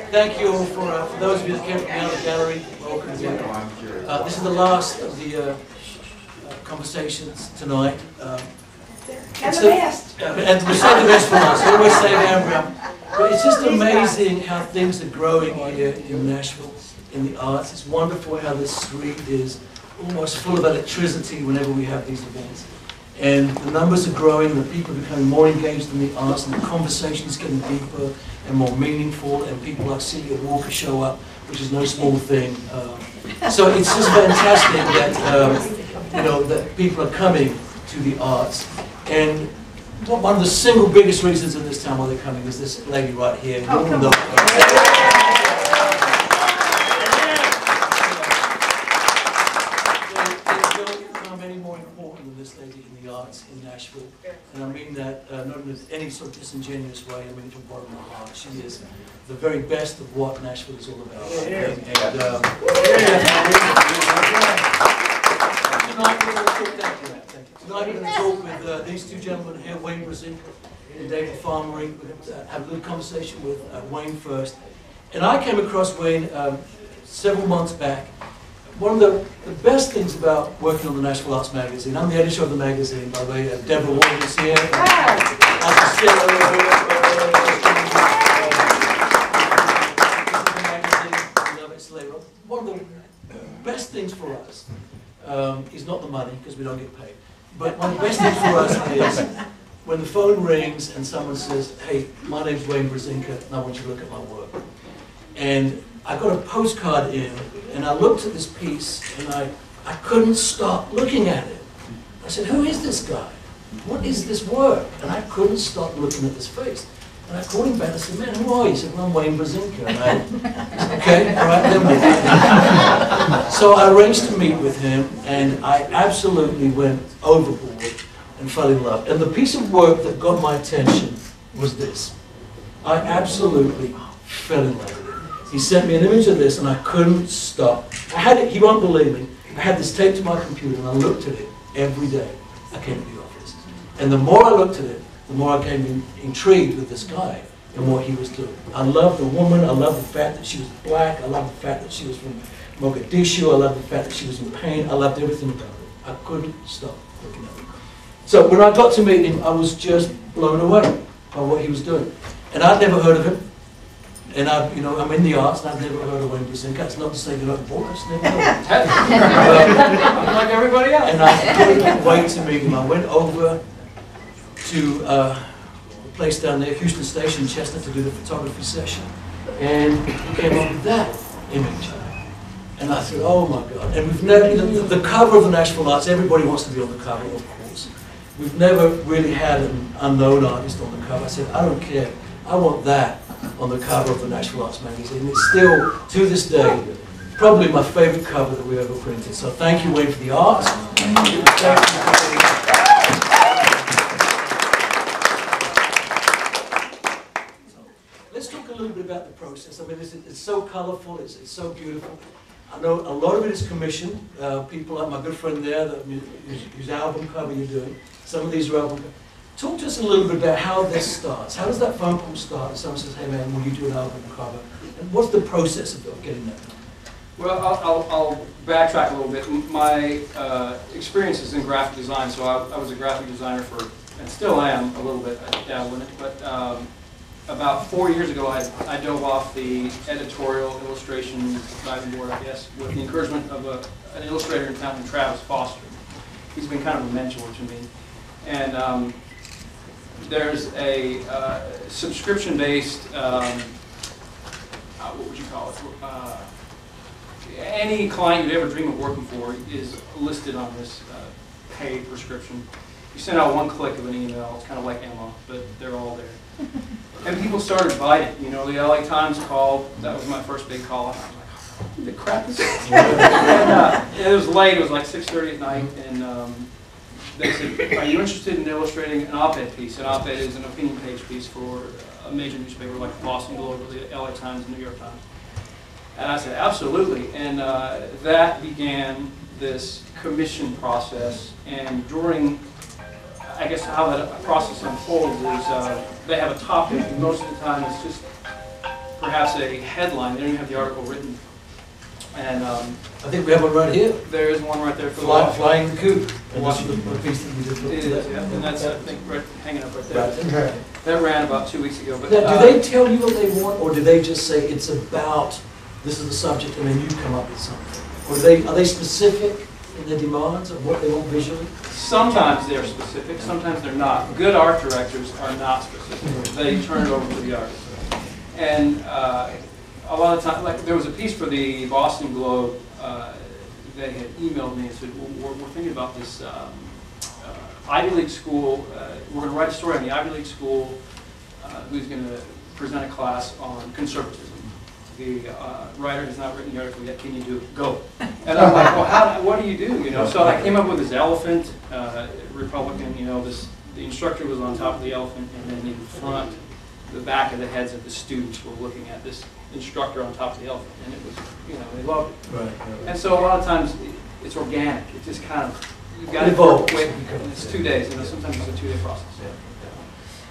Thank you all for those of you that came from the outer gallery. Welcome again. This is the last of the conversations tonight. And the best. And we say the best for us. We always say that. But it's just amazing how things are growing here in Nashville in the arts. It's wonderful how this street is almost full of electricity whenever we have these events. And the numbers are growing, the people are becoming more engaged in the arts, and the conversation is getting deeper and more meaningful, and people like Celia Walker show up, which is no small thing. So it's just fantastic that, you know, that people are coming to the arts. And one of the single biggest reasons in this town why they're coming is this lady right here. In the arts in Nashville, and I mean that not in any sort of disingenuous way. I mean it from the bottom of my heart. She is the very best of what Nashville is all about. Tonight we're going to talk with these two gentlemen here, Wayne Brezinka and David Farmerie. We're going to have a little conversation with Wayne first. And I came across Wayne several months back. One of the best things about working on the Nashville Arts Magazine, I'm the editor of the magazine, by the way. Deborah Warren is here. One of the best things for us is not the money, because we don't get paid. But one of the best things for us is when the phone rings and someone says, hey, my name's Wayne Brezinka, and I want you to look at my work. And I got a postcard in, and I looked at this piece, and I couldn't stop looking at it. I said, who is this guy? What is this work? And I couldn't stop looking at this face. And I called him back, I said, man, who are you? He said, well, I'm Wayne Brezinka. And I said, okay, all right, then we'll meet. So I arranged to meet with him, and I absolutely went overboard and fell in love. And the piece of work that got my attention was this. I absolutely fell in love with it. He sent me an image of this, and I couldn't stop. I had it, he won't believe me, I had this taped to my computer, and I looked at it every day I came to the office. And the more I looked at it, the more I became intrigued with this guy and what he was doing. I loved the woman, I loved the fact that she was black, I loved the fact that she was from Mogadishu, I loved the fact that she was in pain, I loved everything about it. I couldn't stop looking at it. So when I got to meet him, I was just blown away by what he was doing. And I'd never heard of him. And I'm in the arts, and I've never heard of Wayne Brezinka. That's not to say you're not bored, I just never heard of him. Like everybody else. And I couldn't wait to meet him. I went over to a place down there, Houston Station in Chestnut, to do the photography session. And he came up with that image. And I said, oh my God. And we've never, the cover of the Nashville Arts, everybody wants to be on the cover, of course. We've never really had an unknown artist on the cover. I said, I don't care. I want that on the cover of the Nashville Arts Magazine. It's still, to this day, probably my favorite cover that we ever printed. So thank you, Wayne, for the art. Let's talk a little bit about the process. I mean, it's so colorful, it's so beautiful. I know a lot of it is commissioned. People like my good friend there, whose album cover you're doing. Some of these are album covers. Talk to us a little bit about how this starts. How does that phone call start? Someone says, hey man, will you do an album cover? And what's the process of getting that done? Well, I'll backtrack a little bit. My experience is in graphic design, so I was a graphic designer for, and still am a little bit, I dabble in it, but about 4 years ago I dove off the editorial illustration diving board, I guess, with the encouragement of an illustrator in town named Travis Foster. He's been kind of a mentor to me. And there's a subscription-based, what would you call it? Any client you'd ever dream of working for is listed on this paid prescription. You send out one click of an email, it's kind of like Emma, but they're all there. And people started biting. You know, the LA Times called, that was my first big call. And I was like, what the crap is this? And it was late, it was like 6:30 at night, and they said, are you interested in illustrating an op-ed piece? An op-ed is an opinion page piece for a major newspaper like the Boston Globe or the LA Times and New York Times. And I said, absolutely. And that began this commission process. And during, I guess how that process unfolds is they have a topic, and most of the time it's just perhaps a headline. They don't even have the article written. And I think we have one right here. there is one right there for the Flying the coop. And that's the piece that we did put It today. is, yeah, and that's, I think, right, hanging up right Right. there. That ran about 2 weeks ago. But Now, do they tell you what they want, or do they just say it's about, this is the subject, and then you come up with something? Or are they specific in their demands of what they want visually? sometimes they're specific, sometimes they're not. Good art directors are not specific. They turn it over to the artist. And a lot of times, like there was a piece for the Boston Globe, they had emailed me and said, well, we're thinking about this Ivy League school, we're going to write a story on the Ivy League school who's going to present a class on conservatism. The writer has not written the article yet, can you do it? Go. And I'm like, well, what do you do? You know, so I came up with this elephant, Republican, you know, the instructor was on top of the elephant, and then in front, the back of the heads of the students were looking at this instructor on top of the elephant, and it was, you know, they loved it. Right. And so a lot of times it's organic. It just kind of, you've got to Evolves. wait. It's 2 days, you know, sometimes it's a 2-day process.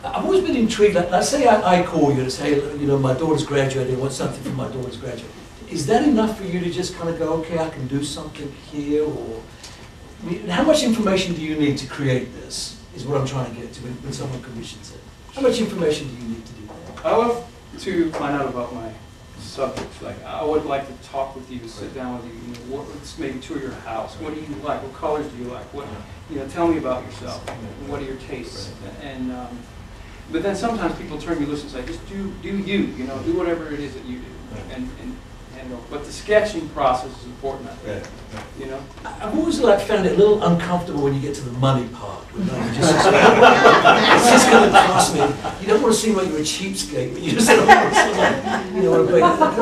I've always been intrigued, like, let's say I call you and say, you know, my daughter's graduating, I want something for my daughter's graduating. Is that enough for you to just kind of go, okay, I can do something here, or, I mean, how much information do you need to create this, is what I'm trying to get to when someone commissions it? How much information do you need to do that? I love to find out about my subjects. Like, I would like to talk with you, sit down with you, you know, maybe tour your house. What do you like? What colors do you like? What, you know, tell me about yourself. What are your tastes? And but then sometimes people turn you loose and say, just do you, you know, do whatever it is that you do. And but the sketching process is important, I think. You know? I've always found it a little uncomfortable when you get to the money part. You it's just going to cost me. You don't want to seem like you're a cheapskate, but you just don't want to seem like, you know,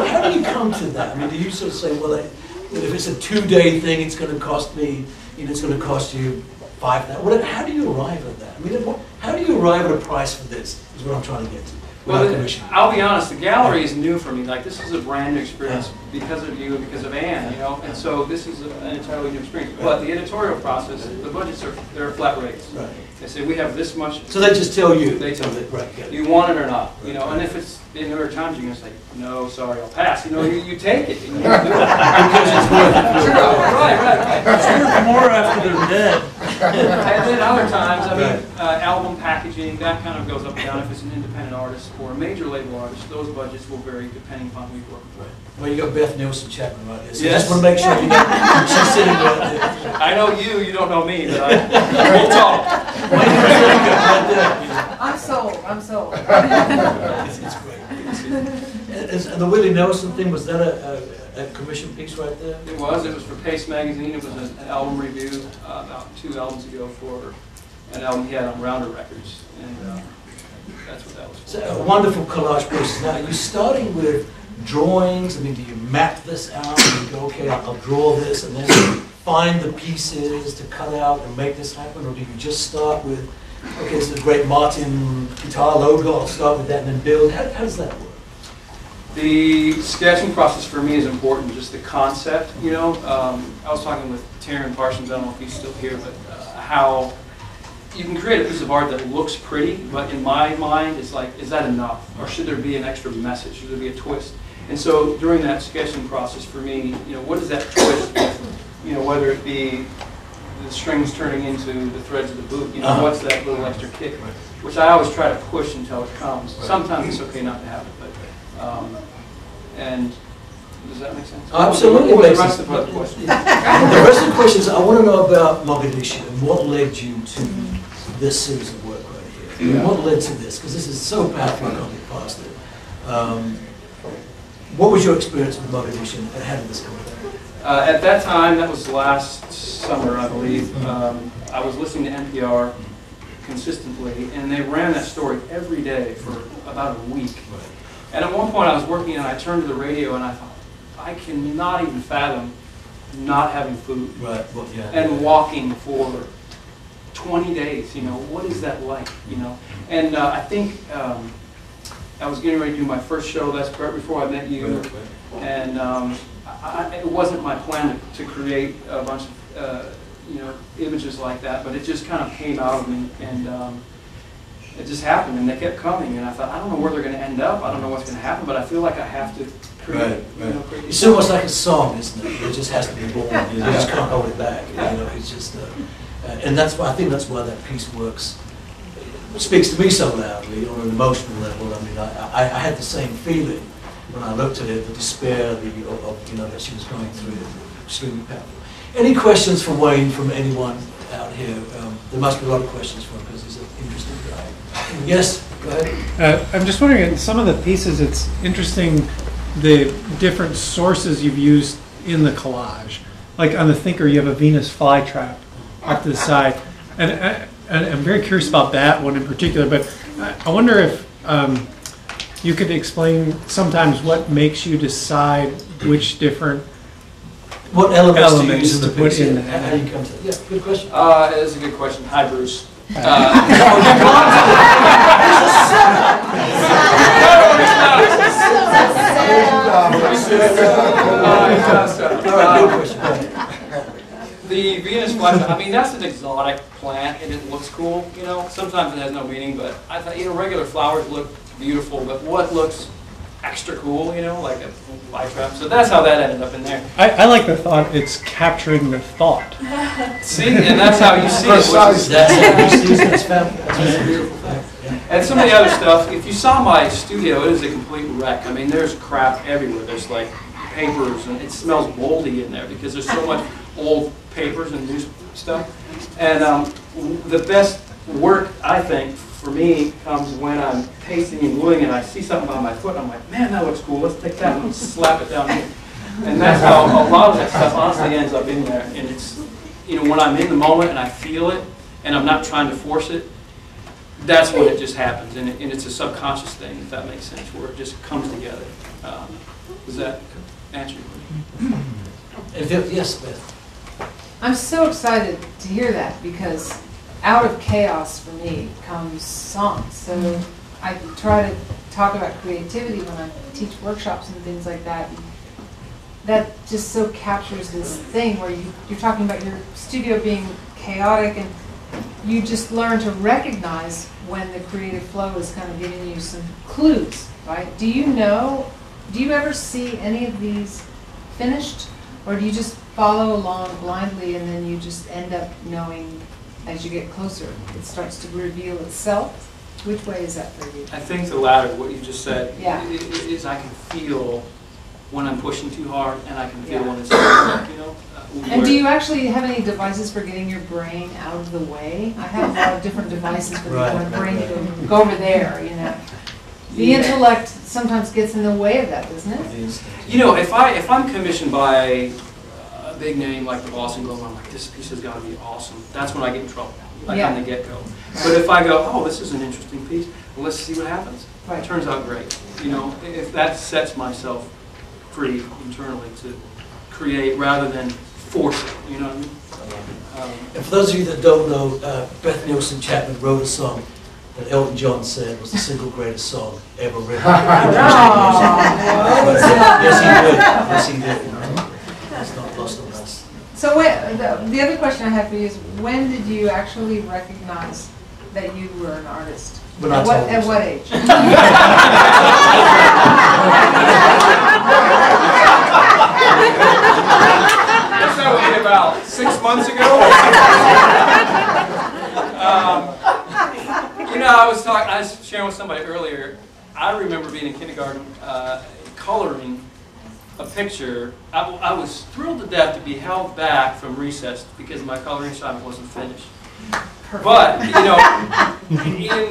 how do you come to that? I mean, do you sort of say, well, if it's a 2-day thing, it's going to cost me, you know, it's going to cost you $5,000. How do you arrive at that? I mean, how do you arrive at a price for this, is what I'm trying to get to. Well, I'll be honest, the gallery is new for me. Like, this is a brand new experience because of you and because of Anne, you know, and so this is an entirely new experience. But the editorial process, the budgets they're flat rates. Right. They say, we have this much. So they just tell you. They tell you. Right. You want it or not, you know, and if it's in New York Times, you're going to say, no, sorry, I'll pass. You know, you take it. You know, because it's worth it. Right. Sure, more after they're dead. And then other times, I mean, album packaging, that kind of goes up and down. If it's an independent artist or a major label artist, those budgets will vary depending upon who you work with. Well, you got Beth Nielsen Chapman right there. So Yes. just want to make sure she's sitting right there. I know you don't know me, but we'll talk. I'm sold. It's great. And the Willie Nelson thing, was that a commission piece right there? It was for Pace Magazine. It was an album review about 2 albums ago for an album he had on Rounder Records, and that's what that was for. So a wonderful collage process. Now, are you starting with drawings? I mean, do you map this out and you go, okay, I'll draw this, and then find the pieces to cut out and make this happen? Or do you just start with, okay, this is a great Martin guitar logo, I'll start with that and then build? How does that work? The sketching process for me is important, just the concept, you know. I was talking with Taryn Parsons, I don't know if he's still here, but how you can create a piece of art that looks pretty, but in my mind, it's like, is that enough? Or should there be an extra message? Should there be a twist? And so during that sketching process for me, you know, what is that twist? You know, whether it be the strings turning into the threads of the boot, you know, what's that little extra kick? Which I always try to push until it comes. Sometimes it's okay not to have it, but, and does that make sense? Absolutely. What was the rest of the question? The rest of the question is, I want to know about Mogadishu and what led you to this series of work right here. What led to this? Because this is so powerful, I can't get past it. What was your experience with Mogadishu and how did this come about? At that time, that was last summer, I believe, I was listening to NPR consistently, and they ran that story every day for about a week. And at one point I was working and I turned to the radio and I thought, I cannot even fathom not having food. Right. Well, yeah. And walking for 20 days, you know, what is that like, you know? And I think I was getting ready to do my first show, that's right before I met you, and it wasn't my plan to create a bunch of, you know, images like that, but it just kind of came out of me, and it just happened, and they kept coming, and I thought, I don't know where they're going to end up. I don't know what's going to happen, but I feel like I have to create. Right. It's almost like a song, isn't it? It just has to be born. You just can't hold it back. You know, it's just, and that's why I think that's why that piece works. It speaks to me so loudly on an emotional level. I mean, I had the same feeling when I looked at it, the despair of that she was going through. Extremely powerful. Any questions for Wayne from anyone out here? There must be a lot of questions for him because he's an interesting guy. Yes, go ahead. I'm just wondering, in some of the pieces, it's interesting the different sources you've used in the collage. Like on the Thinker, you have a Venus flytrap off to the side. And I'm very curious about that one in particular, but I wonder if you could explain sometimes what makes you decide which different what elements do you use in the put picture? in How do you come to that? Yeah, good question. It's a good question. Hi, Bruce. The Venus flytrap, I mean, that's an exotic plant and it looks cool, you know. Sometimes it has no meaning, but I thought, you know, regular flowers look beautiful, but what looks extra cool, you know, like a flytrap. So that's how that ended up in there. I like the thought, it's capturing the thought. See, and that's how you see it. That's a beautiful fact. And some of the other stuff, if you saw my studio, it is a complete wreck. I mean, there's crap everywhere. There's like papers, and it smells moldy in there because there's so much old papers and news stuff. And the best work, I think, for me, comes when I'm pasting and gluing and I see something on my foot, and I'm like, man, that looks cool. Let's take that and slap it down here. And that's how a lot of that stuff honestly ends up in there. And it's, you know, when I'm in the moment and I feel it, and I'm not trying to force it, that's when it just happens. And it's a subconscious thing, if that makes sense, where it just comes together. Does that answer your question? Yes, Beth. I'm so excited to hear that because out of chaos for me comes song. So I try to talk about creativity when I teach workshops and things like that. That just so captures this thing where you're talking about your studio being chaotic and you just learn to recognize when the creative flow is kind of giving you some clues, right? Do you ever see any of these finished, or do you just follow along blindly and then you just end up knowing as you get closer, it starts to reveal itself? Which way is that for you? I think the latter, what you just said, Yeah. is I can feel when I'm pushing too hard, and I can feel when it's not, you know. And do you actually have any devices for getting your brain out of the way? I have a lot of different devices for getting my brain to go over there, you know. The intellect sometimes gets in the way of that, doesn't it? You know, if I'm commissioned by a big name like the Boston Globe, I'm like, this piece has got to be awesome. That's when I get in trouble, like on the get-go. But if I go, oh, this is an interesting piece, well, let's see what happens. Right. It turns out great. You know, if that sets myself free internally to create rather than force it, you know what I mean? And for those of you that don't know, Beth Nielsen Chapman wrote a song that Elton John said was the single greatest song ever written. Yes, he did. Yes, he did. It's not lost on us. So the other question I have for you is, when did you actually recognize that you were an artist? When I told you At so. what age? Guess that would be about 6 months ago. You know, I was sharing with somebody earlier. I remember being in kindergarten, coloring a picture. I was thrilled to death to be held back from recess because my coloring assignment wasn't finished. But, you know,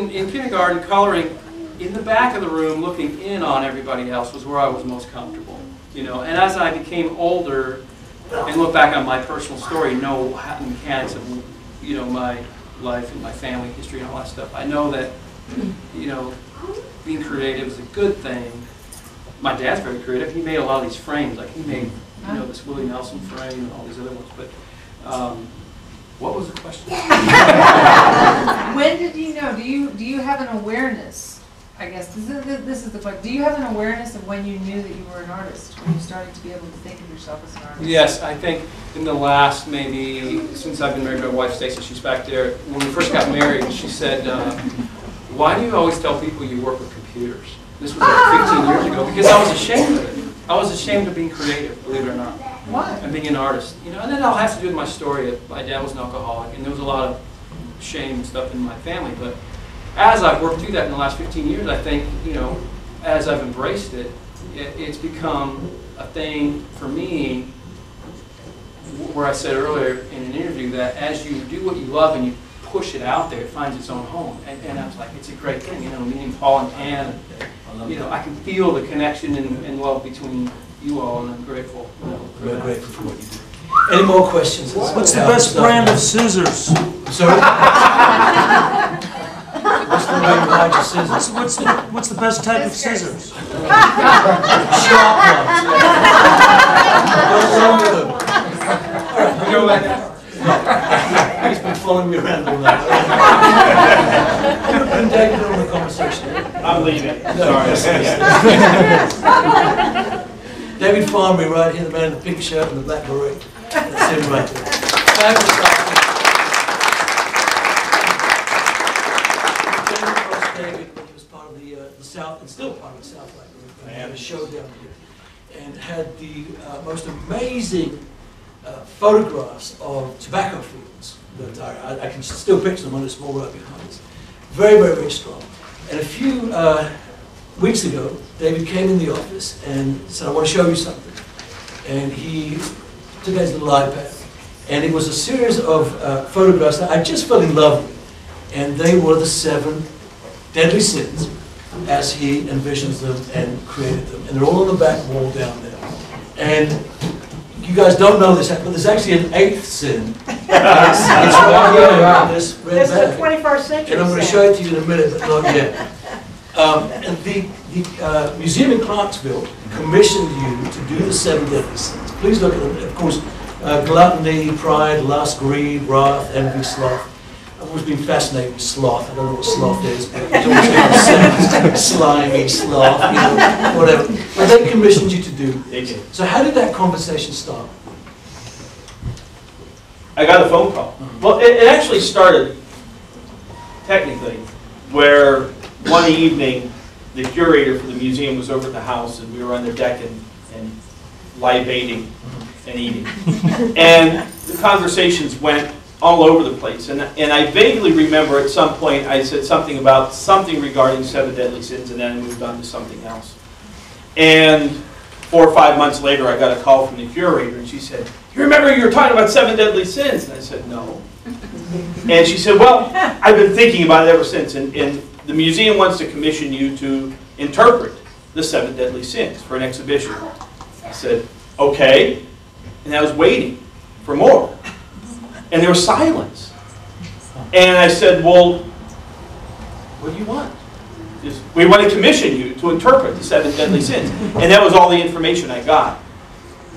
in kindergarten, coloring in the back of the room, looking in on everybody else was where I was most comfortable. You know, and as I became older and look back on my personal story, know the mechanics of, you know, my life and my family history and all that stuff, I know that, you know, being creative is a good thing. My dad's very creative. He made a lot of these frames. Like, he made, you know, this Willie Nelson frame and all these other ones. But what was the question? When did you know? Do you have an awareness? I guess this is the question. Do you have an awareness of when you knew that you were an artist? When you started to be able to think of yourself as an artist? Yes, I think in the last, maybe, since I've been married to my wife, Stacey, she's back there. When we first got married, she said, why do you always tell people you work with computers? This was like 15 years ago, because I was ashamed of it. I was ashamed of being creative, believe it or not. Why? And being an artist. You know, and then I'll have to do with my story. My dad was an alcoholic, and there was a lot of shame and stuff in my family. But as I've worked through that in the last 15 years, I think, you know, as I've embraced it, it's become a thing for me where I said earlier in an interview that as you do what you love and you push it out there, it finds its own home. And I was like, it's a great thing, you know, meeting Paul and Ann, you know, I can feel the connection and love between you all, and I'm grateful. You know, for We're that. grateful for what you do. Any more questions? What's the best brand of scissors? Sorry? What's the way you hide your scissors? What's the best type of scissors? Sharp ones. What's wrong with them? You know what? He's been following me around all night. And David on the conversation. I'm leaving. Sorry. Sorry. David Farmerie right here, the man in the pink shirt and the black beret. That's him right there. Fabulous stuff. Came across David when he was part of the South, and still part of the South Light Group. And had a show down here. And had the most amazing photographs of tobacco fields that I can still picture them on a small road behind us. Very, very, very strong. And a few weeks ago, David came in the office and said, I want to show you something. And he took his little iPad. And it was a series of photographs that I just fell in love with. And they were the 7 deadly sins as he envisions them and created them. And they're all on the back wall down there. And you guys don't know this, but there's actually an 8th sin. It's right here on this red This is bag. the 21st century. And I'm going to show it to you in a minute, but not yet. And the museum in Clarksville commissioned you to do the 7 deadly sins. Please look at them. Of course, gluttony, pride, lust, greed, wrath, envy, sloth. I've always been fascinated with sloth. I don't know what sloth is, but it's always been the same. Slimy sloth, you know, whatever. But they commissioned you to do this. So how did that conversation start? I got a phone call. Well, it actually started, technically, where one evening the curator for the museum was over at the house and we were on the deck and libating and eating. And the conversations went all over the place. And I vaguely remember at some point I said something about something regarding 7 deadly sins, and then I moved on to something else. And 4 or 5 months later I got a call from the curator and she said, you remember you were talking about 7 deadly sins? And I said, no. And she said, well, I've been thinking about it ever since, and the museum wants to commission you to interpret the 7 deadly sins for an exhibition. I said, okay. And I was waiting for more. And there was silence. And I said, well, what do you want? We want to commission you to interpret the 7 deadly sins. And that was all the information I got.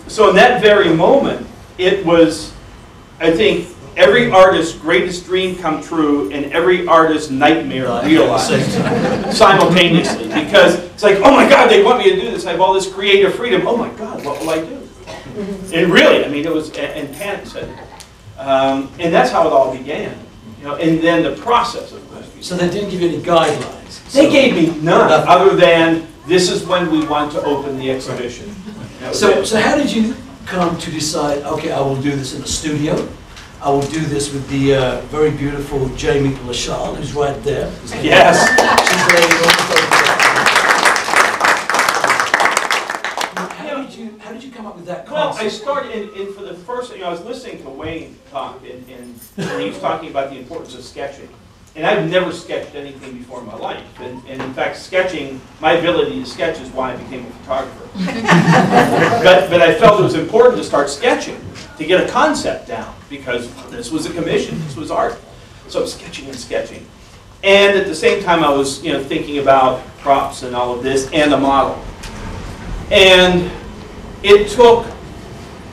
So in that very moment, it was, I think, every artist's greatest dream come true and every artist's nightmare realized simultaneously. Because it's like, oh my God, they want me to do this. I have all this creative freedom. Oh my God, what will I do? And really, I mean, it was, and panic set in. And that's how it all began. You know, and then the process of course. So they didn't give you any guidelines? They gave me none, other than this is when we want to open the exhibition. So how did you come to decide, okay, I will do this in the studio, I will do this with the very beautiful Jamie Lachal, who's right there. Yes. She's how did you come up with that Well, concept? I started, and for the first, I was listening to Wayne talk, and he was talking about the importance of sketching. And I've never sketched anything before in my life. And in fact, sketching, my ability to sketch is why I became a photographer. but I felt it was important to start sketching, to get a concept down, because this was a commission, this was art. So sketching and sketching. And at the same time, I was thinking about props and all of this, and a model. And it took,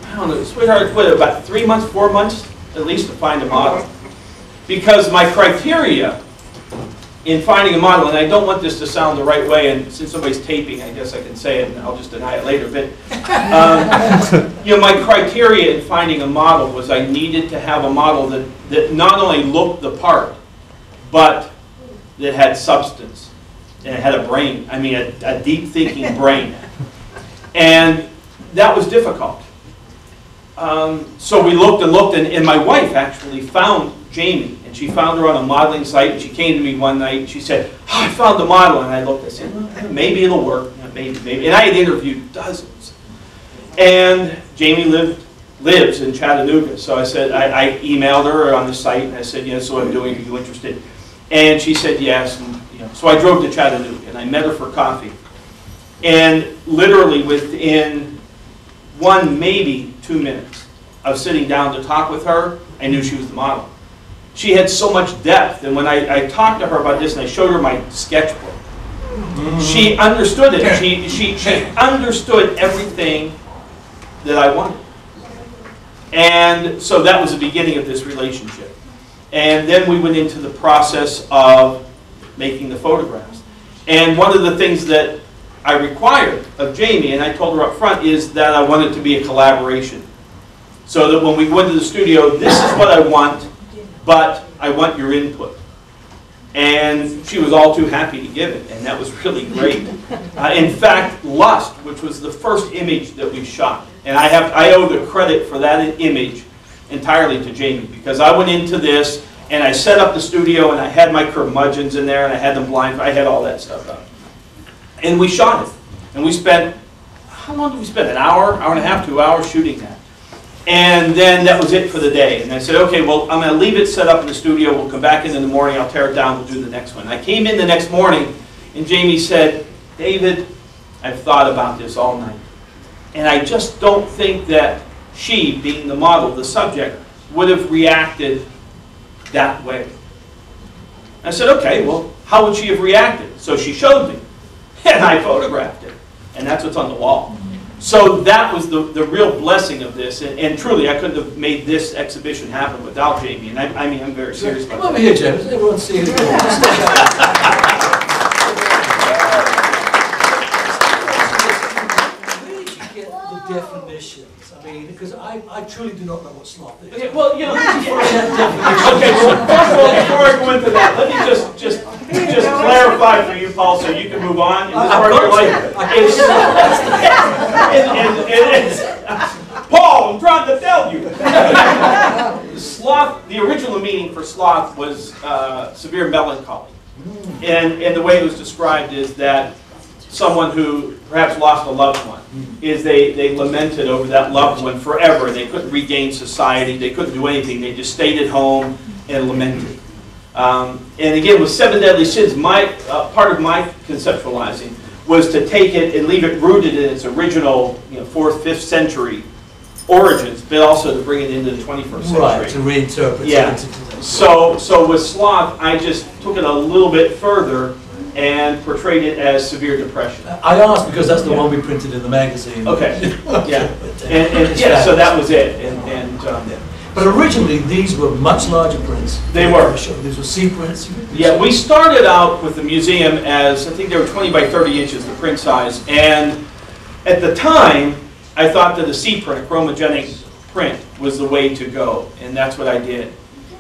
I don't know, it's really hard to put it, about 3 months, 4 months at least to find a model. Because my criteria in finding a model, and I don't want this to sound the right way, and since somebody's taping, I guess I can say it, and I'll just deny it later, but my criteria in finding a model was I needed to have a model that not only looked the part, but that had substance, and it had a brain. I mean, a deep thinking brain. And that was difficult. So we looked and looked, and my wife actually found Jamie, and she found her on a modeling site, and she came to me one night, and she said, oh, I found the model, and I looked, I said, well, maybe it'll work, maybe. And I had interviewed dozens. And Jamie lives in Chattanooga, so I said, I emailed her on the site, and I said, yes, so I'm doing, are you interested? And she said yes, and so I drove to Chattanooga, and I met her for coffee. And literally within 1, maybe 2 minutes of sitting down to talk with her, I knew she was the model. She had so much depth, and when I talked to her about this and I showed her my sketchbook, she understood it. She understood everything that I wanted. And so that was the beginning of this relationship. And then we went into the process of making the photographs. And one of the things that I required of Jamie, and I told her up front, is that I wanted to be a collaboration. So that when we go into the studio, this is what I want, but I want your input. And she was all too happy to give it, and that was really great. In fact, Lust, which was the first image that we shot, and I owe the credit for that image entirely to Jamie, because I went into this, and I set up the studio, and I had my curmudgeons in there, and I had them blind, I had all that stuff up. And we shot it, and we spent, how long did we spend? An hour, hour and a half, 2 hours shooting that. And then that was it for the day. And I said, okay, well, I'm going to leave it set up in the studio. We'll come back in the morning. I'll tear it down. We'll do the next one. I came in the next morning, and Jamie said, David, I've thought about this all night. And I just don't think that she, being the model, the subject, would have reacted that way. I said, okay, well, how would she have reacted? So she showed me, and I photographed it. And that's what's on the wall. So that was the real blessing of this, and truly I couldn't have made this exhibition happen without Jamie, and I mean I'm very serious about that. Come over here, James. Everyone see it. Where did you get the definitions? I mean, because I truly do not know what sloth is. Okay, well, you know, Definition. okay, so first of all, before I go into that, let me just clarify for you, Paul, so you can move on in this part of your life. Paul, I'm trying to tell you. Sloth, the original meaning for sloth was severe melancholy. And the way it was described is that someone who perhaps lost a loved one, is they lamented over that loved one forever. They couldn't regain society. They couldn't do anything. They just stayed at home and lamented. And again, with 7 deadly sins, part of my conceptualizing was to take it and leave it rooted in its original 4th, 5th century origins, but also to bring it into the 21st century. Right, to reinterpret. Yeah. So with sloth, I just took it a little bit further and portrayed it as severe depression. I asked because that's the one we printed in the magazine. Okay. Yeah. And yeah, so that was it. But originally, these were much larger prints. They were. These were C prints. Yeah, we started out with the museum as, I think they were 20 by 30 inches, the print size. And at the time, I thought that a C print, a chromogenic print, was the way to go. And that's what I did.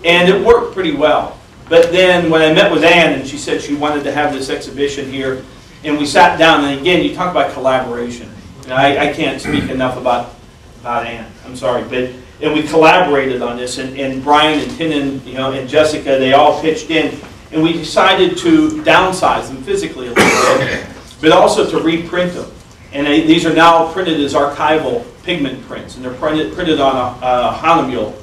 And it worked pretty well. But then when I met with Ann, and she said she wanted to have this exhibition here, and we sat down, and again, you talk about collaboration. I can't speak enough about Ann. I'm sorry, and we collaborated on this, and Brian and Tinnen, and Jessica, they all pitched in, and we decided to downsize them physically a little bit, but also to reprint them. And these are now printed as archival pigment prints, and they're printed on a Hanemule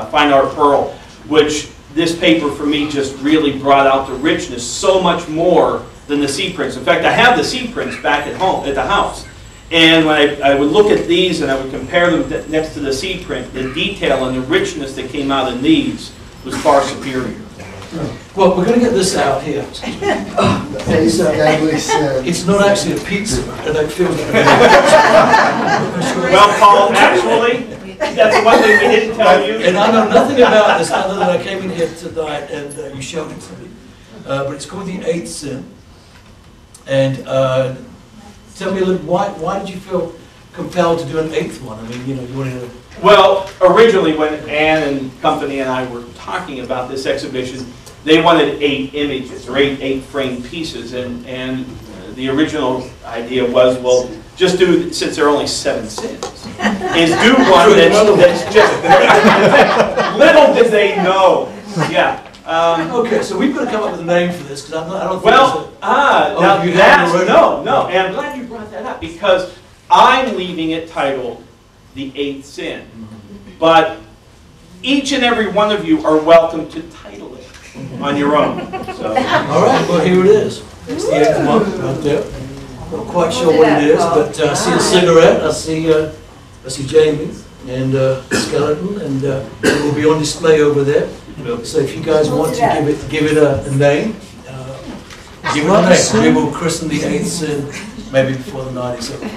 fine art pearl, which this paper for me just really brought out the richness so much more than the C prints. In fact, I have the C prints back at home, at the house. And when I would look at these and I would compare them next to the C print, the detail and the richness that came out in these was far superior. Well, we're going to get this out here. It's not actually a pizza, and I feel Well, Paul, actually, that's one thing we didn't tell you. And I know nothing about this other than I came in here tonight and you showed it to me. But it's called the 8th Sin. And tell me a little, why did you feel compelled to do an 8th one? I mean, you wanted to... Well, originally when Ann and company and I were talking about this exhibition, they wanted 8 images, or 8 framed pieces, and the original idea was, well, just do, since there are only 7 sins, is do one that's just, little did they know, yeah. Okay, so we've got to come up with a name for this, because I don't think Well, now you that's, have it no, and I'm glad you brought that up, because I'm leaving it titled The 8th Sin. But each and every one of you are welcome to title it on your own. So. All right, well, here it is. It's the 8th one right there. Not quite sure what it is, but I see a cigarette, I see Jamie, and a skeleton, and it will be on display over there. So if you guys want to give it a name, give it a name. We will christen the 8th sin maybe before the 97th.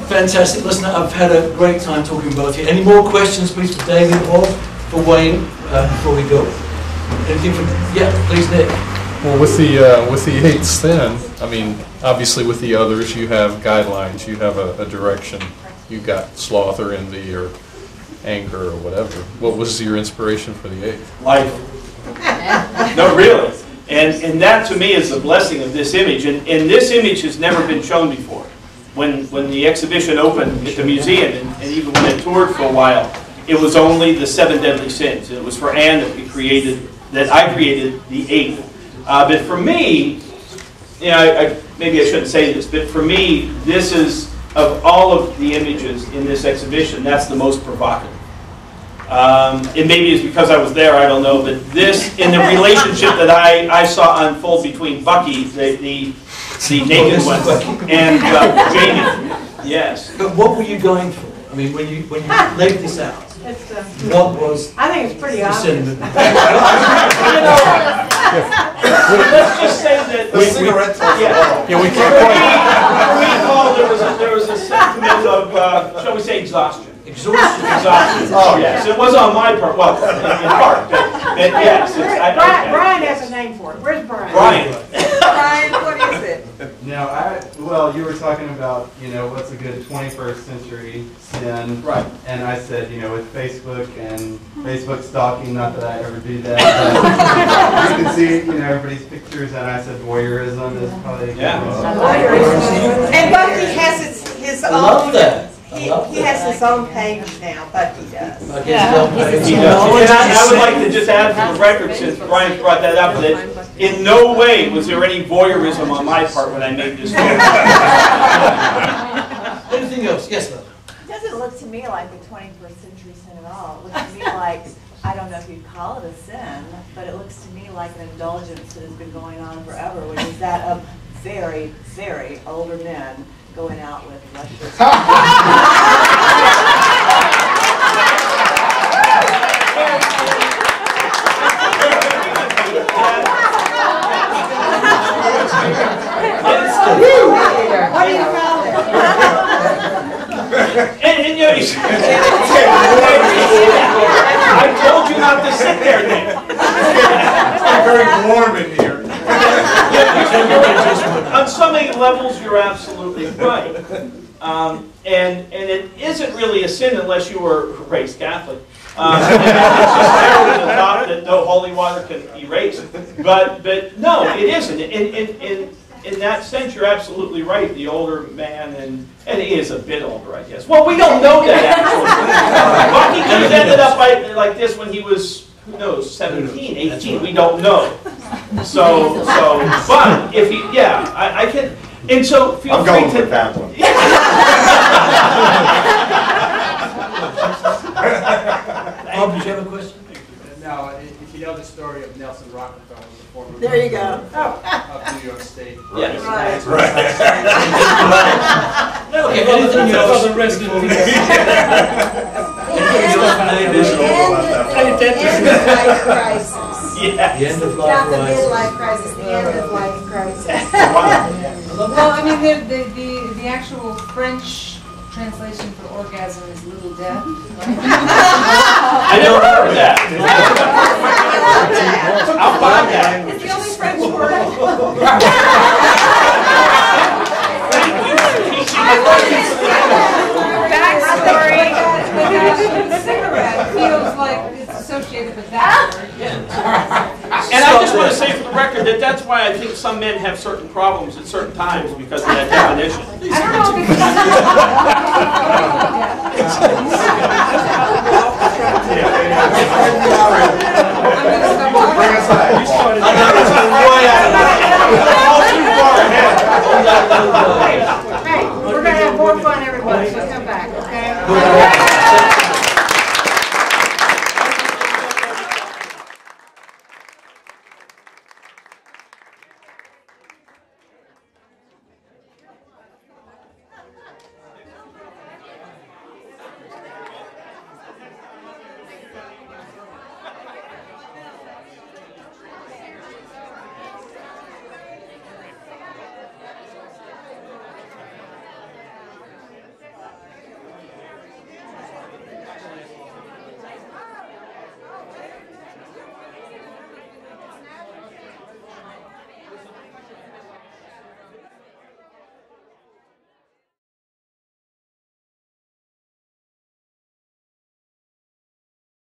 Fantastic. Listen, I've had a great time talking about you. Any more questions, please, for David or for Wayne before we go? Anything from? Yeah, please, Nick. Well, with the 8th sin, I mean, obviously with the others, you have guidelines, you have a direction. You got sloth or envy or anger or whatever. What was your inspiration for the 8th? Life. No, really. And that to me is the blessing of this image. And this image has never been shown before. When the exhibition opened at the museum, and even when it toured for a while, it was only the 7 deadly sins. It was for Anne that I created the 8th. But for me, you know, maybe I shouldn't say this, but for me, this is, of all of the images in this exhibition, that's the most provocative. It maybe is because I was there, I don't know, but this, in the relationship that I saw unfold between Bucky, the naked one, and Jamie. Yes. But what were you going for? I mean, when you laid this out, what was I think it's pretty the obvious. sentiment? Let's just say that we can't quite. For me, Paul, there was a sentiment of, shall we say, exhaustion. Exhaustion. Oh, yes. It was on my part. Well, in part. But yes. Brian has a name for it. Where's Brian? Brian. Brian, what is it? Now, well, you were talking about, you know, what's a good 21st century sin. Right. And I said, you know, with Facebook and Facebook stalking, not that I ever do that, but you can see, you know, everybody's pictures, and I said voyeurism is probably a good one. And Bucky has his own. I love that. He has his own page now, Bucky does. He does. And I would like to just add for the record, since Brian brought that up, that in no way was there any voyeurism on my part when I made this film. Anything else? Yes, ma'am. It doesn't look to me like a 21st century sin at all. It looks to me like, I don't know if you'd call it a sin, but it looks to me like an indulgence that has been going on forever, which is that of very, very older men going out with luscious. What do you call it? And you know, I told you not to sit there, Nick. It's very warm in here. On so many levels, you're absolutely right. And it isn't really a sin unless you were raised Catholic. It's just terrible to thought that no holy water can erase. But no, it isn't. In that sense, you're absolutely right. The older man, and he is a bit older, I guess. Well, we don't know that actually. Bucky could have ended up like this when he was, who knows, 17, 18. We don't know. So, but if he, yeah, I can, and so feel I'm free going to. with that one. Bob, did you have a question? Now, if you know the story of Nelson Rockefeller, the former There you go. of New York State. Yes. Right. Okay, anything else? The rest of before we the go? Anything else, Yeah. The end of life Not the crisis. midlife crisis, the end of life crisis. Well, I mean, the actual French translation for orgasm is little death, right? I never heard that. I'll buy that. It's the only French word. Backstory. Cigarette feels like it's associated with that word. want to say for the record that that's why I think some men have certain problems at certain times because of that definition. I don't know Bring us back. Hey, we're gonna have more fun, everybody, so come back, okay?